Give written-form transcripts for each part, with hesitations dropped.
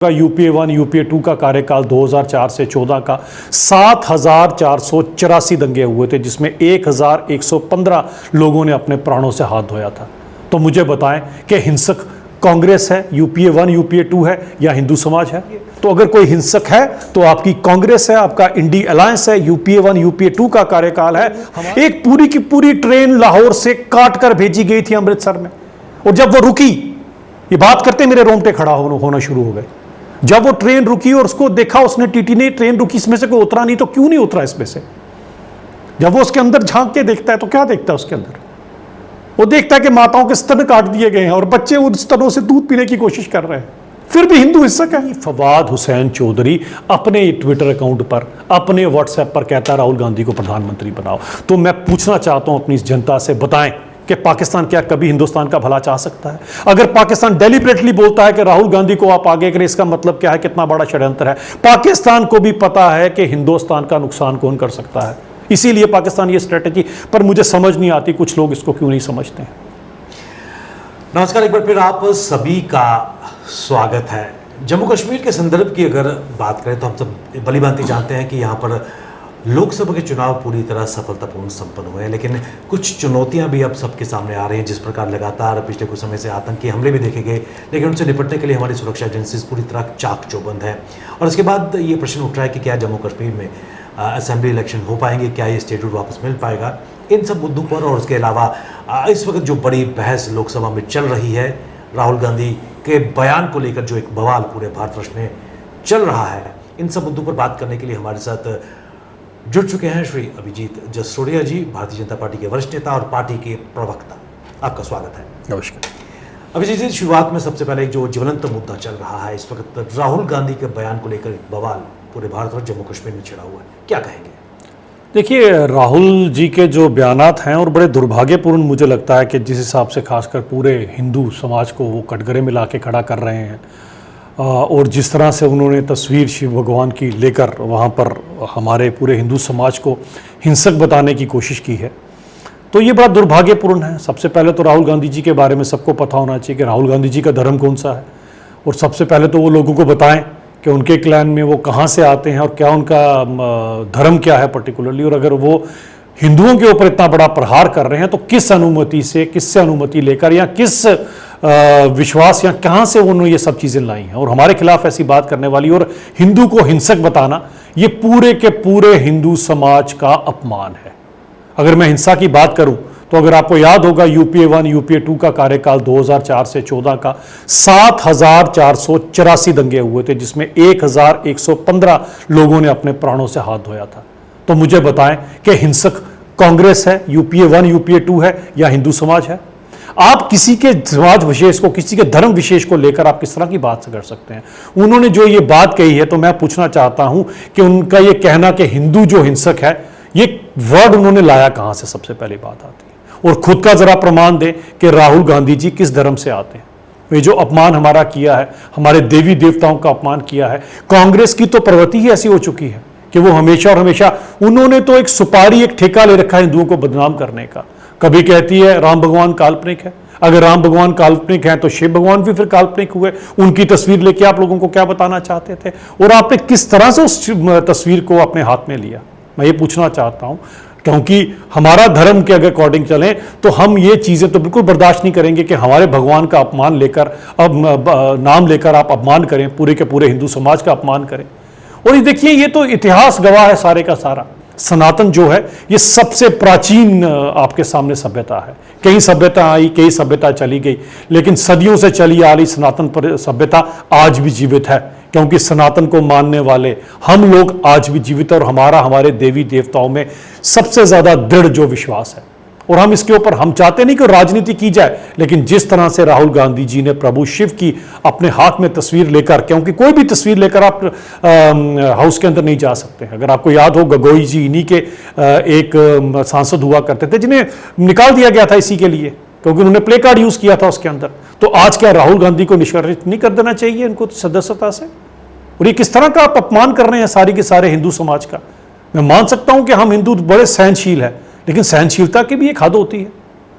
UPA 1 UPA 2 का कार्यकाल 2004 से 14 का 7,484 दंगे हुए थे, जिसमें 1,115 लोगों ने अपने प्राणों से हाथ धोया था। तो मुझे बताएं कि हिंसक कांग्रेस है, यूपीए 1 यूपीए 2 है या हिंदू समाज है? तो अगर कोई हिंसक है तो आपकी कांग्रेस है, आपका इंडी अलायंस है, यूपीए 1 यूपीए 2 का कार्यकाल है। एक पूरी की पूरी ट्रेन लाहौर से काट कर भेजी गई थी अमृतसर में, और जब वो रुकी, ये बात करते मेरे रोंगटे खड़ा होना शुरू हो गए। जब वो ट्रेन रुकी और उसको देखा उसने, टीटी ने, ट्रेन रुकी, इसमें से कोई उतरा नहीं, तो क्यों नहीं उतरा इसमें से? जब वो उसके अंदर झांक के देखता है तो क्या देखता है उसके अंदर? वो देखता है कि माताओं के स्तन काट दिए गए हैं और बच्चे उन स्तनों से दूध पीने की कोशिश कर रहे हैं, फिर भी हिंदू हिंसक है। फवाद हुसैन चौधरी अपने ट्विटर अकाउंट पर, अपने व्हाट्सएप पर कहता है राहुल गांधी को प्रधानमंत्री बनाओ। तो मैं पूछना चाहता हूं अपनी इस जनता से, बताएं कि पाकिस्तान क्या कभी हिंदुस्तान का भला चाह सकता है? अगर पाकिस्तान डेलिबरेटली बोलता है कि राहुल गांधी को आप आगे करें, इसका मतलब क्या है? कितना बड़ा षड्यंत्र है। पाकिस्तान को भी पता है कि हिंदुस्तान का नुकसान कौन कर सकता है, इसीलिए पाकिस्तान ये स्ट्रेटजी, पर मुझे समझ नहीं आती कुछ लोग इसको क्यों नहीं समझते हैं। नमस्कार, एक बार फिर आप सभी का स्वागत है। जम्मू कश्मीर के संदर्भ की अगर बात करें तो हम सब भली भांति जानते हैं कि यहाँ पर लोकसभा के चुनाव पूरी तरह सफलतापूर्ण संपन्न हुए हैं, लेकिन कुछ चुनौतियां भी अब सबके सामने आ रही हैं। जिस प्रकार लगातार पिछले कुछ समय से आतंकी हमले भी देखे गए, लेकिन उनसे निपटने के लिए हमारी सुरक्षा एजेंसीज पूरी तरह चाक चौबंद है। और इसके बाद ये प्रश्न उठ रहा है कि क्या जम्मू कश्मीर में असेंबली इलेक्शन हो पाएंगे, क्या ये स्टेटहुड वापस मिल पाएगा? इन सब मुद्दों पर और उसके अलावा इस वक्त जो बड़ी बहस लोकसभा में चल रही है, राहुल गांधी के बयान को लेकर जो एक बवाल पूरे भारतवर्ष में चल रहा है, इन सब मुद्दों पर बात करने के लिए हमारे साथ जुड़ चुके हैं श्री अभिजीत जसरोटिया जी, भारतीय जनता पार्टी के वरिष्ठ नेता और पार्टी के प्रवक्ता। आपका स्वागत है। नमस्कार। अभिजीत जी, शुरुआत में सबसे पहले जो ज्वलंत मुद्दा चल रहा है इस वक्त, राहुल गांधी के बयान को लेकर एक बवाल पूरे भारत और जम्मू कश्मीर में छिड़ा हुआ है, क्या कहेंगे? देखिए, राहुल जी के जो बयानात हैं और बड़े दुर्भाग्यपूर्ण मुझे लगता है कि जिस हिसाब से खासकर पूरे हिंदू समाज को वो कटघरे में ला के खड़ा कर रहे हैं, और जिस तरह से उन्होंने तस्वीर शिव भगवान की लेकर वहाँ पर हमारे पूरे हिंदू समाज को हिंसक बताने की कोशिश की है, तो ये बड़ा दुर्भाग्यपूर्ण है। सबसे पहले तो राहुल गांधी जी के बारे में सबको पता होना चाहिए कि राहुल गांधी जी का धर्म कौन सा है, और सबसे पहले तो वो लोगों को बताएं कि उनके क्लैन में वो कहाँ से आते हैं और क्या उनका धर्म क्या है पर्टिकुलरली, और अगर वो हिंदुओं के ऊपर इतना बड़ा प्रहार कर रहे हैं तो किस अनुमति से, किससे अनुमति लेकर, या किस विश्वास या कहाँ से उन्होंने ये सब चीज़ें लाई हैं। और हमारे खिलाफ ऐसी बात करने वाली और हिंदू को हिंसक बताना, ये पूरे के पूरे हिंदू समाज का अपमान है। अगर मैं हिंसा की बात करूं तो अगर आपको याद होगा, यूपीए 1 यूपीए 2 का कार्यकाल 2004 से 14 का 7,484 दंगे हुए थे, जिसमें 1,115 लोगों ने अपने प्राणों से हाथ धोया था। तो मुझे बताएं कि हिंसक कांग्रेस है, यूपीए 1 यूपीए 2 है या हिंदू समाज है? आप किसी के समाज विशेष को, किसी के धर्म विशेष को लेकर आप किस तरह की बात कर सकते हैं? उन्होंने जो ये बात कही है, तो मैं पूछना चाहता हूं कि उनका ये कहना कि हिंदू जो हिंसक है, ये वर्ड उन्होंने लाया कहां से? सबसे पहली बात आती है। और खुद का जरा प्रमाण दें कि राहुल गांधी जी किस धर्म से आते हैं। ये जो अपमान हमारा किया है, हमारे देवी देवताओं का अपमान किया है, कांग्रेस की तो प्रवृत्ति ही ऐसी हो चुकी है कि वो हमेशा और हमेशा, उन्होंने तो एक सुपारी, एक ठेका ले रखा है हिंदुओं को बदनाम करने का। कभी कहती है राम भगवान काल्पनिक है, अगर राम भगवान काल्पनिक हैं तो शिव भगवान भी फिर काल्पनिक हुए। उनकी तस्वीर लेके आप लोगों को क्या बताना चाहते थे, और आपने किस तरह से उस तस्वीर को अपने हाथ में लिया? मैं ये पूछना चाहता हूं, क्योंकि हमारा धर्म के अगर अकॉर्डिंग चलें तो हम ये चीज़ें तो बिल्कुल बर्दाश्त नहीं करेंगे कि हमारे भगवान का अपमान लेकर, अब नाम लेकर आप अपमान करें, पूरे के पूरे हिंदू समाज का अपमान करें। और ये देखिए, ये तो इतिहास गवाह है सारे का सारा। सनातन जो है ये सबसे प्राचीन आपके सामने सभ्यता है। कई सभ्यता आई, कई सभ्यता चली गई, लेकिन सदियों से चली आ रही सनातन सभ्यता आज भी जीवित है, क्योंकि सनातन को मानने वाले हम लोग आज भी जीवित है। और हमारे देवी देवताओं में सबसे ज्यादा दृढ़ जो विश्वास है, और हम इसके ऊपर, हम चाहते नहीं कि राजनीति की जाए, लेकिन जिस तरह से राहुल गांधी जी ने प्रभु शिव की अपने हाथ में तस्वीर लेकर, क्योंकि कोई भी तस्वीर लेकर आप हाउस के अंदर नहीं जा सकते। अगर आपको याद हो, गगोई जी इन्हीं के एक सांसद हुआ करते थे जिन्हें निकाल दिया गया था इसी के लिए, क्योंकि उन्होंने प्ले कार्ड यूज किया था उसके अंदर। तो आज क्या राहुल गांधी को निष्कासित नहीं कर देना चाहिए इनको सदस्यता से? और ये किस तरह का आप अपमान कर रहे हैं सारी के सारे हिंदू समाज का? मैं मान सकता हूं कि हम हिंदू बड़े सहनशील है, लेकिन सहनशीलता की भी एक हद होती है।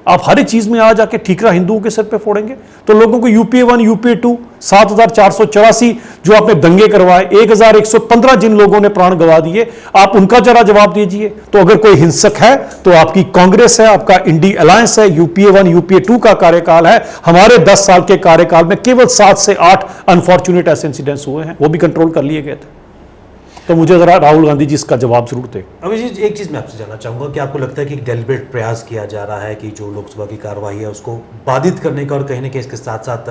आप हर एक चीज में आ जाके ठीकरा हिंदुओं के सिर पे फोड़ेंगे। तो लोगों को यूपीए 1 यूपीए 2 7,484 जो आपने दंगे करवाए, 1,115 जिन लोगों ने प्राण गंवा दिए, आप उनका जरा जवाब दीजिए। तो अगर कोई हिंसक है तो आपकी कांग्रेस है, आपका इंडी अलायंस है, यूपीए 1 यूपीए 2 का कार्यकाल है। हमारे 10 साल के कार्यकाल में केवल 7 से 8 अनफॉर्चुनेट ऐसे इंसिडेंट्स हुए हैं, वो भी कंट्रोल कर लिए गए थे। तो मुझे जरा राहुल गांधी जी इसका जवाब जरूर दें। अभिजीत, एक चीज मैं आपसे जानना चाहूंगा कि आपको लगता है कि डेलिब्रेट प्रयास किया जा रहा है कि जो लोकसभा की कार्रवाई है उसको बाधित करने का और कहीं ना कहीं इसके साथ साथ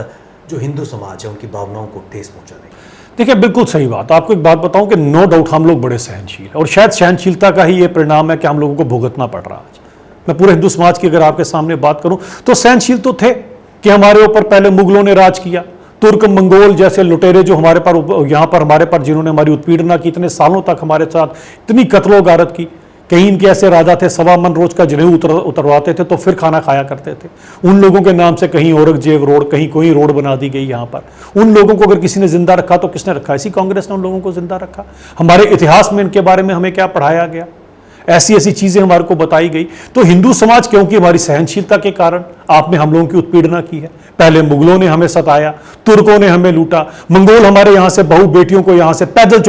जो हिंदू समाज है उनकी भावनाओं को ठेस पहुंचाने का? देखिए, बिल्कुल सही बात। आपको एक बात बताऊं कि नो डाउट हम लोग बड़े सहनशील हैं और शायद सहनशीलता का ही ये परिणाम है कि हम लोगों को भुगतना पड़ रहा है आज। मैं पूरे हिंदू समाज की अगर आपके सामने बात करूं तो सहनशील तो थे कि हमारे ऊपर पहले मुगलों ने राज किया, तुर्क मंगोल जैसे लुटेरे जो हमारे पर यहाँ पर हमारे पर जिन्होंने हमारी उत्पीड़ना की, इतने सालों तक हमारे साथ इतनी कत्लो गारत की। कहीं इनके ऐसे राजा थे 1.25 मन रोज का जनेऊ उतरवाते थे तो फिर खाना खाया करते थे। उन लोगों के नाम से कहीं औरंगजेब रोड, कहीं कोई रोड बना दी गई। यहाँ पर उन लोगों को अगर किसी ने जिंदा रखा तो किसने रखा? इसी कांग्रेस ने उन लोगों को जिंदा रखा। हमारे इतिहास में इनके बारे में हमें क्या पढ़ाया गया? ऐसी ऐसी चीजें हमारे को बताई गई। तो हिंदू समाज क्योंकि हमारी सहनशीलता के कारण आपने हम लोगों की उत्पीड़ना की है। पहले मुगलों ने हमें सताया, तुर्कों ने हमें लूटा, मंगोल हमारे यहाँ से बहू बेटियों को यहाँ से पैदल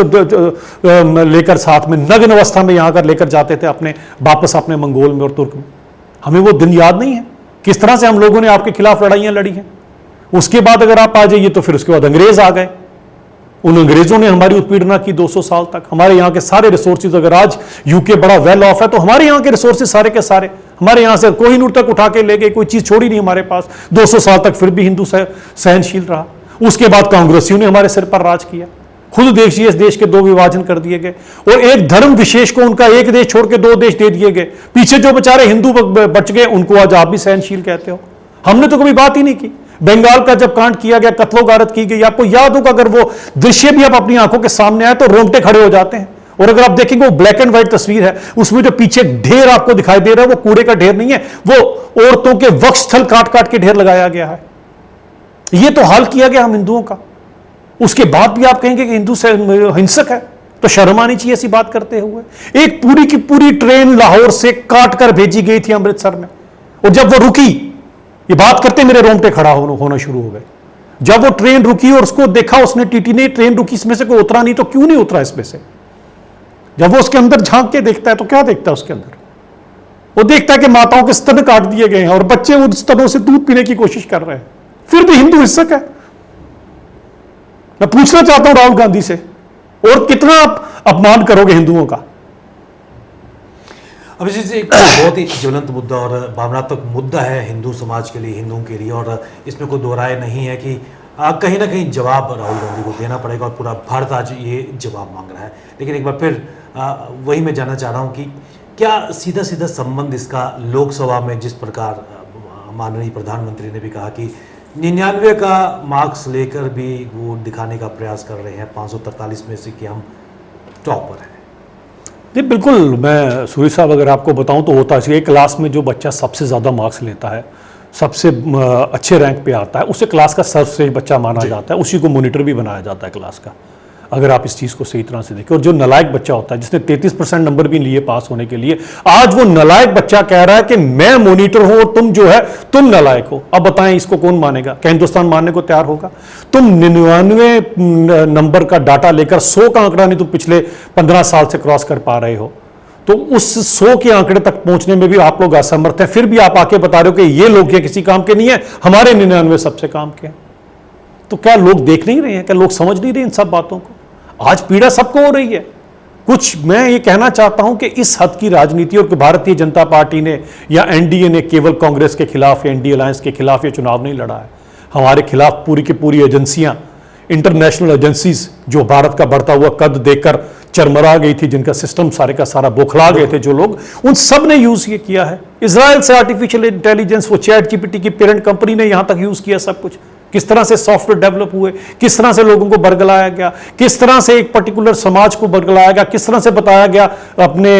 लेकर साथ में नग्न अवस्था में यहाँ कर लेकर जाते थे अपने वापस अपने मंगोल में और तुर्क में। हमें वो दिन याद नहीं है किस तरह से हम लोगों ने आपके खिलाफ लड़ाइयां लड़ी हैं। उसके बाद अगर आप आ जाइए तो फिर उसके बाद अंग्रेज आ गए। उन अंग्रेजों ने हमारी उत्पीड़ना की 200 साल तक। हमारे यहाँ के सारे रिसोर्सेज, अगर आज यूके बड़ा वेल ऑफ है तो हमारे यहाँ के रिसोर्सेज सारे के सारे हमारे यहाँ से कोहिनूर तक उठा के ले गए, कोई चीज छोड़ी नहीं हमारे पास। 200 साल तक फिर भी हिंदू सहनशील रहा। उसके बाद कांग्रेसियों ने हमारे सिर पर राज किया। खुद देखिए, इस देश के 2 विभाजन कर दिए गए और एक धर्म विशेष को उनका एक देश छोड़ के 2 देश दे दिए गए। पीछे जो बेचारे हिंदू बच गए उनको आज आप भी सहनशील कहते हो। हमने तो कभी बात ही नहीं की। बंगाल का जब कांड किया गया, कत्लो गारत की गई, आपको याद होगा, अगर वो दृश्य भी आप अपनी आंखों के सामने आए तो रोंगटे खड़े हो जाते हैं। और अगर आप देखेंगे वो ब्लैक एंड व्हाइट तस्वीर है, उसमें जो पीछे ढेर आपको दिखाई दे रहा है वो कूड़े का ढेर नहीं है, वो औरतों के वक्षस्थल काट काट के ढेर लगाया गया है। ये तो हाल किया गया हम हिंदुओं का। उसके बाद भी आप कहेंगे कि हिंदू से हिंसक है, तो शर्म आनी चाहिए ऐसी बात करते हुए। एक पूरी की पूरी ट्रेन लाहौर से काट कर भेजी गई थी अमृतसर में, और जब वो रुकी, ये बात करते मेरे रोंगटे खड़ा होना शुरू हो गए। जब वो ट्रेन रुकी और उसको देखा उसने, टीटी ने, ट्रेन रुकी, इसमें से कोई उतरा नहीं, तो क्यों नहीं उतरा इसमें से? जब वो उसके अंदर झांक के देखता है तो क्या देखता है उसके अंदर? वो देखता है कि माताओं के स्तन काट दिए गए हैं और बच्चे उन स्तनों से दूध पीने की कोशिश कर रहे हैं। फिर भी हिंदू हिंसक है। मैं पूछना चाहता हूं राहुल गांधी से, और कितना आप अपमान करोगे हिंदुओं का? अभिजीत जी, एक बहुत ही ज्वलंत मुद्दा और भावनात्मक मुद्दा है हिंदू समाज के लिए, हिंदुओं के लिए, और इसमें कोई दो राय नहीं है कि कहीं ना कहीं जवाब राहुल गांधी को देना पड़ेगा और पूरा भारत आज ये जवाब मांग रहा है। लेकिन एक बार फिर वही मैं जानना चाह रहा हूँ कि क्या सीधा सीधा संबंध इसका लोकसभा में, जिस प्रकार माननीय प्रधानमंत्री ने भी कहा कि 99 का मार्क्स लेकर भी वो दिखाने का प्रयास कर रहे हैं 543 में से कि हम टॉप पर हैं। जी बिल्कुल, मैं सूर्य साहब अगर आपको बताऊं तो होता है एक क्लास में जो बच्चा सबसे ज़्यादा मार्क्स लेता है, सबसे अच्छे रैंक पे आता है, उसे क्लास का सर्वश्रेष्ठ बच्चा माना जाता है, उसी को मॉनिटर भी बनाया जाता है क्लास का, अगर आप इस चीज़ को सही तरह से देखें। और जो नालायक बच्चा होता है जिसने 33% नंबर भी लिए पास होने के लिए, आज वो नालायक बच्चा कह रहा है कि मैं मॉनिटर हूं और तुम जो है तुम नालायक हो। अब बताएं इसको कौन मानेगा? क्या हिंदुस्तान मानने को तैयार होगा? तुम 99 नंबर का डाटा लेकर 100 का आंकड़ा नहीं तुम पिछले 15 साल से क्रॉस कर पा रहे हो, तो उस 100 के आंकड़े तक पहुंचने में भी आप लोग असमर्थ हैं। फिर भी आप आके बता रहे हो कि ये लोग किसी काम के नहीं है, हमारे 99 सबसे काम के हैं। तो क्या लोग देख नहीं रहे हैं? क्या लोग समझ नहीं रहे इन सब बातों को? आज पीड़ा सबको हो रही है। कुछ मैं ये कहना चाहता हूं कि इस हद की राजनीति, और भारतीय जनता पार्टी ने या एनडीए ने केवल कांग्रेस के खिलाफ या इंडिया अलायंस के खिलाफ ये चुनाव नहीं लड़ा है। हमारे खिलाफ पूरी की पूरी एजेंसियां, इंटरनेशनल एजेंसीज जो भारत का बढ़ता हुआ कद देखकर चरमरा गई थी, जिनका सिस्टम सारे का सारा बौखला गए थे जो लोग, उन सब ने यूज ये किया है। इजराइल से आर्टिफिशियल इंटेलिजेंस, वो चैट जीपीटी की पेरेंट कंपनी ने यहां तक यूज किया सब कुछ। किस तरह से सॉफ्टवेयर डेवलप हुए, किस तरह से लोगों को बरगलाया गया, किस तरह से एक पर्टिकुलर समाज को बरगलाया गया, किस तरह से बताया गया अपने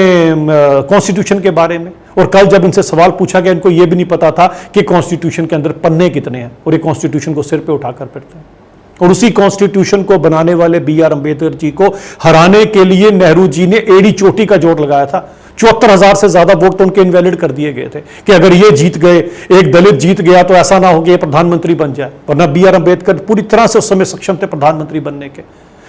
कॉन्स्टिट्यूशन के बारे में। और कल जब इनसे सवाल पूछा गया, इनको यह भी नहीं पता था कि कॉन्स्टिट्यूशन के अंदर पन्ने कितने हैं, और ये कॉन्स्टिट्यूशन को सिर पे उठाकर फिरते हैं। और उसी कॉन्स्टिट्यूशन को बनाने वाले बी आर अम्बेडकर जी को हराने के लिए नेहरू जी ने एड़ी चोटी का जोर लगाया था। 74,000 से ज्यादा वोट तो उनके इनवैलिड कर दिए गए थे कि अगर ये जीत गए, एक दलित जीत गया तो ऐसा ना हो कि ये प्रधानमंत्री बन जाए, वरना BR अम्बेडकर पूरी तरह से उस समय सक्षम थे प्रधानमंत्री बनने के।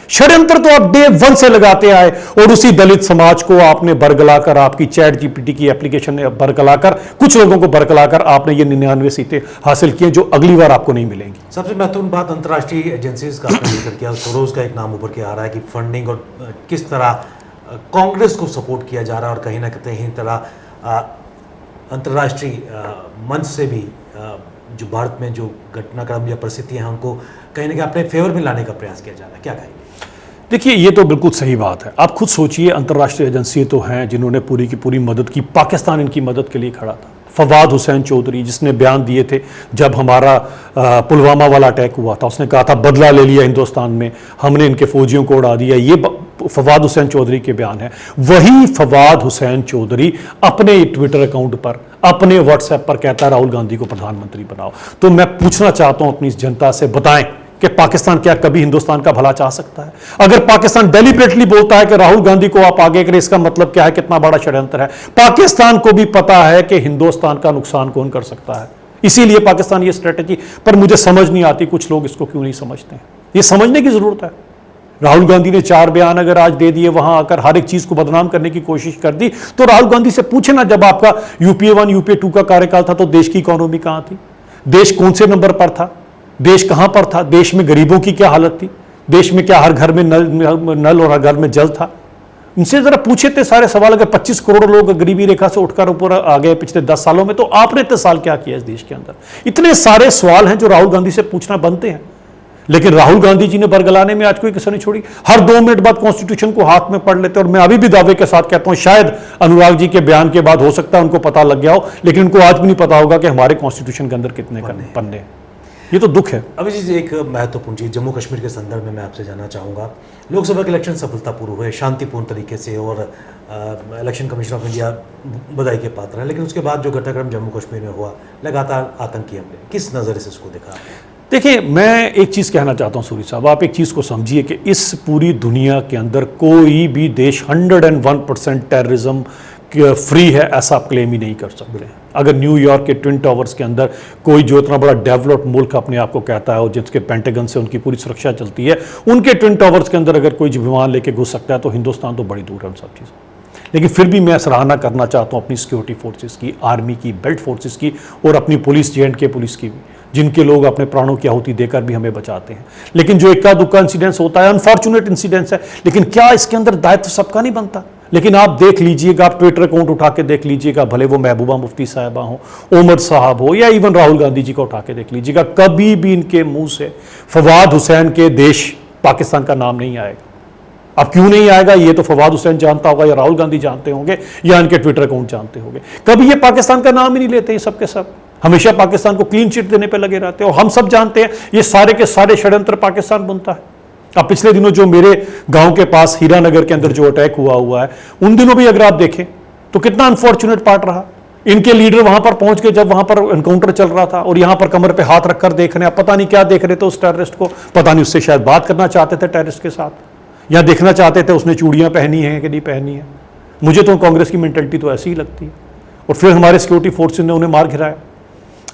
षड्यंत्र तो आप डे 1 से लगाते आए और उसी दलित समाज को आपने बरगलाकर, आपकी चैट GPT की एप्लीकेशन ने बरगलाकर, कुछ लोगों को बरगलाकर आपने ये 99 सीटें हासिल की जो अगली बार आपको नहीं मिलेंगी। सबसे महत्वपूर्ण बात अंतर्राष्ट्रीय एजेंसीज का आपने जिक्र किया, सोरोस का एक नाम उभर के आ रहा है कि फंडिंग और किस तरह कांग्रेस को सपोर्ट किया जा रहा है और कहीं ना कहीं तरह अंतर्राष्ट्रीय मंच से भी जो भारत में जो घटनाक्रम या परिस्थितियां हैं उनको कहीं ना कहीं अपने फेवर में लाने का प्रयास किया जा रहा है, क्या कहेंगे? देखिए, ये तो बिल्कुल सही बात है। आप खुद सोचिए, अंतर्राष्ट्रीय एजेंसी तो हैं जिन्होंने पूरी की पूरी मदद की, पाकिस्तान इनकी मदद के लिए खड़ा था। फवाद हुसैन चौधरी जिसने बयान दिए थे जब हमारा पुलवामा वाला अटैक हुआ था, उसने कहा था बदला ले लिया हिंदुस्तान में, हमने इनके फौजियों को उड़ा दिया, ये फवाद हुसैन चौधरी के बयान है। वही फवाद हुसैन चौधरी अपने ट्विटर अकाउंट पर, अपने व्हाट्सएप पर कहता है राहुल गांधी को प्रधानमंत्री बनाओ। तो मैं पूछना चाहता हूं अपनी इस जनता से, बताएं कि पाकिस्तान क्या कभी हिंदुस्तान का भला चाह सकता है? अगर पाकिस्तान डेलिबरेटली बोलता है कि राहुल गांधी को आप आगे करें, इसका मतलब क्या है? कितना बड़ा षड्यंत्र है। पाकिस्तान को भी पता है कि हिंदुस्तान का नुकसान कौन कर सकता है, इसीलिए पाकिस्तान ये स्ट्रेटेजी, पर मुझे समझ नहीं आती कुछ लोग इसको क्यों नहीं समझते हैं। ये समझने की जरूरत है। राहुल गांधी ने 4 बयान अगर आज दे दिए, वहां आकर हर एक चीज को बदनाम करने की कोशिश कर दी, तो राहुल गांधी से पूछे ना, जब आपका UPA 1 UPA 2 का कार्यकाल था तो देश की इकोनॉमी कहां थी? देश कौन से नंबर पर था? देश कहां पर था? देश में गरीबों की क्या हालत थी? देश में क्या हर घर में नल और हर घर में जल था? इनसे जरा पूछे थे सारे सवाल। अगर 25 करोड़ लोग गरीबी रेखा से उठकर ऊपर आ गए पिछले 10 सालों में, तो आपने इतने साल क्या किया इस देश के अंदर? इतने सारे सवाल हैं जो राहुल गांधी से पूछना बनते हैं, लेकिन राहुल गांधी जी ने बरगलाने में आज कोई कसर नहीं छोड़ी। हर 2 मिनट बाद कॉन्स्टिट्यूशन को हाथ में पढ़ लेते, और मैं अभी भी दावे के साथ कहता हूं शायद अनुराग जी के बयान के बाद हो सकता है उनको पता लग गया हो, लेकिन उनको आज भी नहीं पता होगा कि हमारे कॉन्स्टिट्यूशन के अंदर कितने पन्ने हैं। ये तो दुख है। अभी जी एक महत्वपूर्ण चीज़ जम्मू कश्मीर के संदर्भ में मैं आपसे जानना चाहूँगा। लोकसभा के इलेक्शन सफलतापूर्व हुए शांतिपूर्ण तरीके से, और इलेक्शन कमीशन ऑफ इंडिया बधाई के पात्र है, लेकिन उसके बाद जो घटनाक्रम जम्मू कश्मीर में हुआ, लगातार आतंकी हमले, किस नज़र से इसको देखा? देखिए, मैं एक चीज़ कहना चाहता हूँ सूरी साहब, आप एक चीज़ को समझिए कि इस पूरी दुनिया के अंदर कोई भी देश 101% टेररिज्म फ्री है ऐसा आप क्लेम ही नहीं कर सकते। अगर न्यूयॉर्क के ट्विन टावर्स के अंदर कोई जो इतना बड़ा डेवलप्ड मुल्क अपने आप को कहता है और जिसके पेंटागन से उनकी पूरी सुरक्षा चलती है, उनके ट्विन टावर्स के अंदर अगर कोई विमान लेके घुस सकता है, तो हिंदुस्तान तो बड़ी दूर है उन सब चीज़ों। लेकिन फिर भी मैं सराहना करना चाहता हूँ अपनी सिक्योरिटी फोर्सेस की, आर्मी की, बेल्ट फोर्सेस की, और अपनी पुलिस, J&K पुलिस की भी, जिनके लोग अपने प्राणों की आहुति देकर भी हमें बचाते हैं। लेकिन जो इक्का दुक्का इंसिडेंस होता है, अनफॉर्चुनेट इंसिडेंस है, लेकिन क्या इसके अंदर दायित्व सबका नहीं बनता? लेकिन आप देख लीजिएगा, आप ट्विटर अकाउंट उठा के देख लीजिएगा, भले वो महबूबा मुफ्ती साहिबा हो, उमर साहब हो, या इवन राहुल गांधी जी को उठा के देख लीजिएगा, कभी भी इनके मुंह से फवाद हुसैन के देश पाकिस्तान का नाम नहीं आएगा। अब क्यों नहीं आएगा, ये तो फवाद हुसैन जानता होगा, या राहुल गांधी जानते होंगे, या इनके ट्विटर अकाउंट जानते होंगे। कभी ये पाकिस्तान का नाम ही नहीं लेते, ये सब के सब हमेशा पाकिस्तान को क्लीन चिट देने पे लगे रहते हैं। और हम सब जानते हैं ये सारे के सारे षड्यंत्र पाकिस्तान बुनता है। अब पिछले दिनों जो मेरे गांव के पास हीरानगर के अंदर जो अटैक हुआ है, उन दिनों भी अगर आप देखें तो कितना अनफॉर्चुनेट पार्ट रहा। इनके लीडर वहां पर पहुंच के, जब वहां पर एनकाउंटर चल रहा था, और यहां पर कमर पे हाथ रखकर देख रहे हैं, पता नहीं क्या देख रहे थे उस टेररिस्ट को, पता नहीं उससे शायद बात करना चाहते थे टेररिस्ट के साथ, या देखना चाहते थे उसने चूड़ियां पहनी है कि नहीं पहनी है। मुझे तो कांग्रेस की मेंटेलिटी तो ऐसी ही लगती है। और फिर हमारे सिक्योरिटी फोर्सेज ने उन्हें मार गिराया।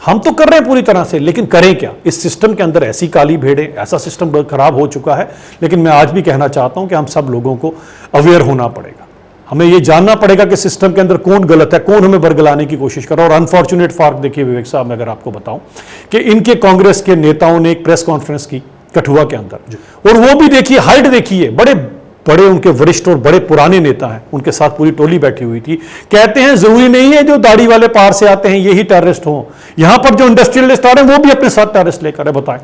हम तो कर रहे हैं पूरी तरह से, लेकिन करें क्या? इस सिस्टम के अंदर ऐसी काली भेड़ें, ऐसा सिस्टम खराब हो चुका है। लेकिन मैं आज भी कहना चाहता हूं कि हम सब लोगों को अवेयर होना पड़ेगा। हमें यह जानना पड़ेगा कि सिस्टम के अंदर कौन गलत है, कौन हमें बरगलाने की कोशिश कर रहा है। और अनफॉर्चुनेट फार्क देखिए विवेक साहब, मैं अगर आपको बताऊं कि इनके कांग्रेस के नेताओं ने एक प्रेस कॉन्फ्रेंस की कठुआ के अंदर, और वो भी देखिए हाइट देखिए, बड़े बड़े उनके वरिष्ठ और बड़े पुराने नेता हैं, उनके साथ पूरी टोली बैठी हुई थी। कहते हैं जरूरी नहीं है जो दाढ़ी वाले पार से आते हैं यही टेररिस्ट हो, यहां पर जो इंडस्ट्रियलिस्ट आ रहे हैं वो भी अपने साथ टेररिस्ट लेकर है। बताएं,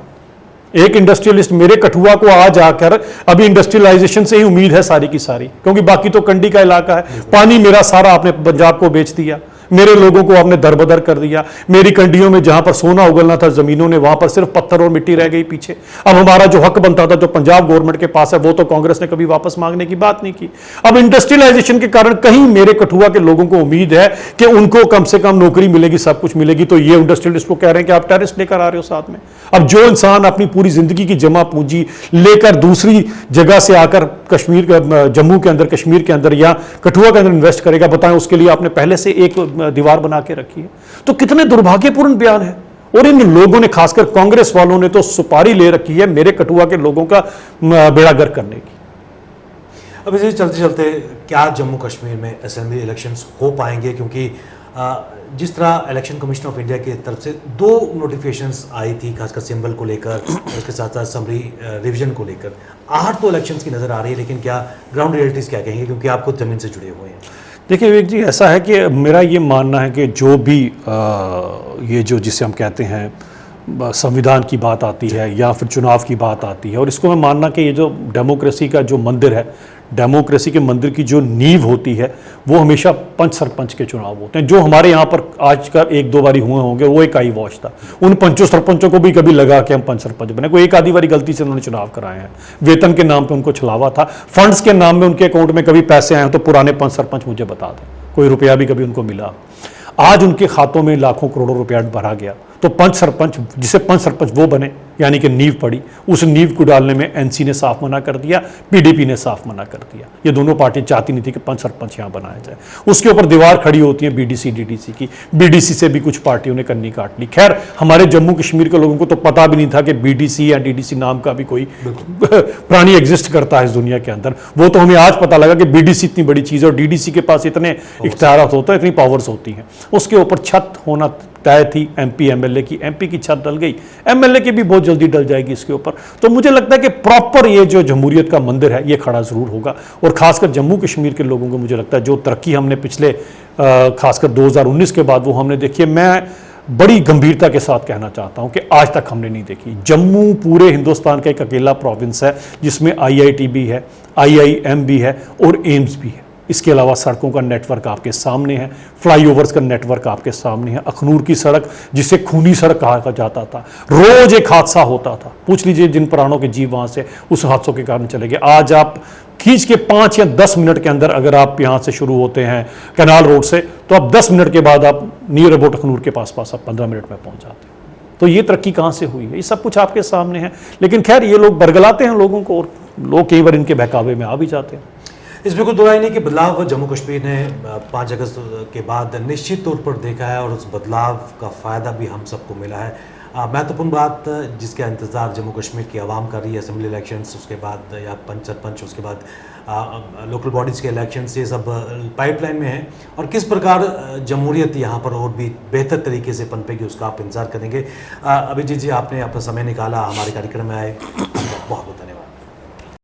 एक इंडस्ट्रियलिस्ट मेरे कठुआ को आज आकर, अभी इंडस्ट्रियलाइजेशन से ही उम्मीद है सारी की सारी, क्योंकि बाकी तो कंडी का इलाका है, पानी मेरा सारा आपने पंजाब को बेच दिया, मेरे लोगों को आपने दरबदर कर दिया। मेरी कंडियों में जहां पर सोना उगलना था जमीनों ने, वहां पर सिर्फ पत्थर और मिट्टी रह गई पीछे। अब हमारा जो हक बनता था, जो पंजाब गवर्नमेंट के पास है, वो तो कांग्रेस ने कभी वापस मांगने की बात नहीं की। अब इंडस्ट्रियलाइजेशन के कारण कहीं मेरे कठुआ के लोगों को उम्मीद है कि उनको कम से कम नौकरी मिलेगी, सब कुछ मिलेगी, तो ये इंडस्ट्रियलिस्ट को कह रहे हैं कि आप टेररिस्ट लेकर आ रहे हो साथ में। अब जो इंसान अपनी पूरी जिंदगी की जमा पूंजी लेकर दूसरी जगह से आकर कश्मीर, जम्मू के अंदर, कश्मीर के अंदर या कठुआ के अंदर इन्वेस्ट करेगा, बताएं उसके लिए आपने पहले से एक दीवार बना के रखी है। तो कितने दुर्भाग्यपूर्ण बयान है। और इन लोगों ने, खासकर कांग्रेस वालों ने तो सुपारी ले रखी है मेरे कठुआ के लोगों का बेड़ा गर्क करने की। अब इसे चलते चलते क्या जम्मू कश्मीर में असेंबली इलेक्शंस हो पाएंगे, क्योंकि जिस तरह इलेक्शन कमीशन ऑफ इंडिया की तरफ से 2 नोटिफिकेशंस आई थी, खासकर सिंबल को लेकर, उसके साथ साथ समरी रिवीजन को लेकर, 8 तो इलेक्शंस की नज़र आ रही है, लेकिन क्या ग्राउंड रियलिटीज़ क्या कहेंगे, क्योंकि आप खुद ज़मीन से जुड़े हुए हैं। देखिए विवेक जी, ऐसा है कि मेरा ये मानना है कि जो भी ये जो जिसे हम कहते हैं संविधान की बात आती है या फिर चुनाव की बात आती है, और इसको मैं मानना कि ये जो डेमोक्रेसी का जो मंदिर है, डेमोक्रेसी के मंदिर की जो नींव होती है, वो हमेशा पंच सरपंच के चुनाव होते हैं। जो हमारे यहाँ पर आज का 1-2 बारी हुए होंगे, वो एक आई वॉच था। उन पंचों सरपंचों को भी कभी लगा कि हम पंच सरपंच बने, कोई एक आधी बारी गलती से उन्होंने चुनाव कराए हैं। वेतन के नाम पे उनको छलावा था, फंड्स के नाम में उनके अकाउंट में कभी पैसे आए हैं तो पुराने पंच सरपंच मुझे बता दें, कोई रुपया भी कभी उनको मिला। आज उनके खातों में लाखों करोड़ों रुपया भरा गया। तो पंच सरपंच, जिसे पंच सरपंच वो बने, यानी कि नींव पड़ी, उस नींव को डालने में एनसी ने साफ मना कर दिया, पीडीपी ने साफ मना कर दिया। ये दोनों पार्टी चाहती नहीं थी कि पंच सरपंच यहाँ बनाया जाए। उसके ऊपर दीवार खड़ी होती है बीडीसी डीडीसी की। बीडीसी से भी कुछ पार्टियों ने कन्नी काट ली। खैर, हमारे जम्मू कश्मीर के लोगों को तो पता भी नहीं था कि बीडीसी या डीडीसी नाम का भी कोई प्राणी एग्जिस्ट करता है इस दुनिया के अंदर। वो तो हमें आज पता लगा कि बीडीसी इतनी बड़ी चीज़ है और डीडीसी के पास इतने इख्तियारात होते हैं, इतनी पावर्स होती हैं। उसके ऊपर छत होना तय थी एमपी एमएलए की। एमपी की छत डल गई, एमएलए की भी बहुत जल्दी डल जाएगी इसके ऊपर। तो मुझे लगता है कि प्रॉपर ये जो जमहूरियत का मंदिर है, ये खड़ा जरूर होगा। और खासकर जम्मू कश्मीर के लोगों को मुझे लगता है जो तरक्की हमने पिछले खासकर 2019 के बाद वो हमने देखी है, मैं बड़ी गंभीरता के साथ कहना चाहता हूं कि आज तक हमने नहीं देखी। जम्मू पूरे हिंदुस्तान का एक अकेला प्रोविंस है जिसमें आईआईटी भी है, आईआईएम भी है और एम्स भी है। इसके अलावा सड़कों का नेटवर्क आपके सामने है, फ्लाईओवर्स का नेटवर्क आपके सामने है। अखनूर की सड़क, जिसे खूनी सड़क कहा जाता था, रोज एक हादसा होता था। पूछ लीजिए जिन प्राणों के जीव वहां से उस हादसों के कारण चले गए। आज आप खींच के 5 या 10 मिनट के अंदर, अगर आप यहाँ से शुरू होते हैं कैनाल रोड से, तो आप 10 मिनट के बाद आप नियर अबाउट अखनूर के पास आप 15 मिनट में पहुंच जाते हैं। तो ये तरक्की कहाँ से हुई है? ये सब कुछ आपके सामने है। लेकिन खैर, ये लोग बरगलाते हैं लोगों को और लोग कई बार इनके बहकावे में आ भी जाते हैं। इसमें कोई दो राय नहीं कि बदलाव जम्मू कश्मीर ने 5 अगस्त के बाद निश्चित तौर पर देखा है और उस बदलाव का फ़ायदा भी हम सबको मिला है। महत्वपूर्ण बात जिसका इंतज़ार जम्मू कश्मीर की आवाम कर रही है, असेंबली इलेक्शंस, उसके बाद या पंच सरपंच, उसके बाद लोकल बॉडीज़ के इलेक्शंस, ये सब पाइपलाइन में है। और किस प्रकार जमहूरियत यहाँ पर और भी बेहतर तरीके से पनपेगी, उसका आप इंतज़ार करेंगे। अभिजीत जी, आपने अपना समय निकाला, हमारे कार्यक्रम में आए, बहुत बहुत